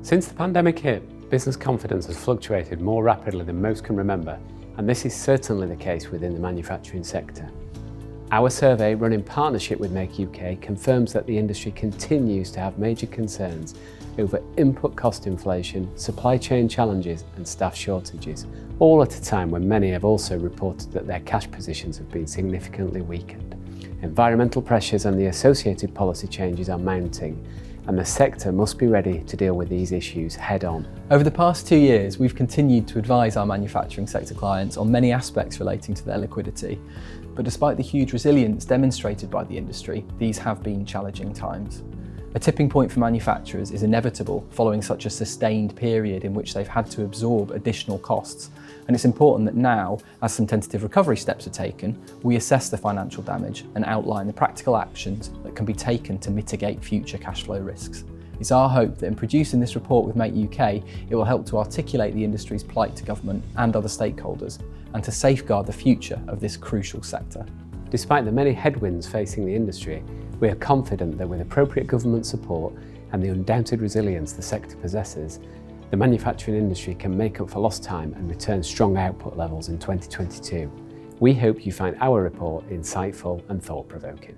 Since the pandemic hit, business confidence has fluctuated more rapidly than most can remember, and this is certainly the case within the manufacturing sector. Our survey, run in partnership with Make UK, confirms that the industry continues to have major concerns over input cost inflation, supply chain challenges and staff shortages, all at a time when many have also reported that their cash positions have been significantly weakened. Environmental pressures and the associated policy changes are mounting, and the sector must be ready to deal with these issues head on. Over the past 2 years, we've continued to advise our manufacturing sector clients on many aspects relating to their liquidity. But despite the huge resilience demonstrated by the industry, these have been challenging times. A tipping point for manufacturers is inevitable following such a sustained period in which they've had to absorb additional costs. And it's important that now, as some tentative recovery steps are taken, we assess the financial damage and outline the practical actions that can be taken to mitigate future cash flow risks. It's our hope that in producing this report with Make UK, it will help to articulate the industry's plight to government and other stakeholders, and to safeguard the future of this crucial sector. Despite the many headwinds facing the industry, we are confident that with appropriate government support and the undoubted resilience the sector possesses, the manufacturing industry can make up for lost time and return strong output levels in 2022. We hope you find our report insightful and thought-provoking.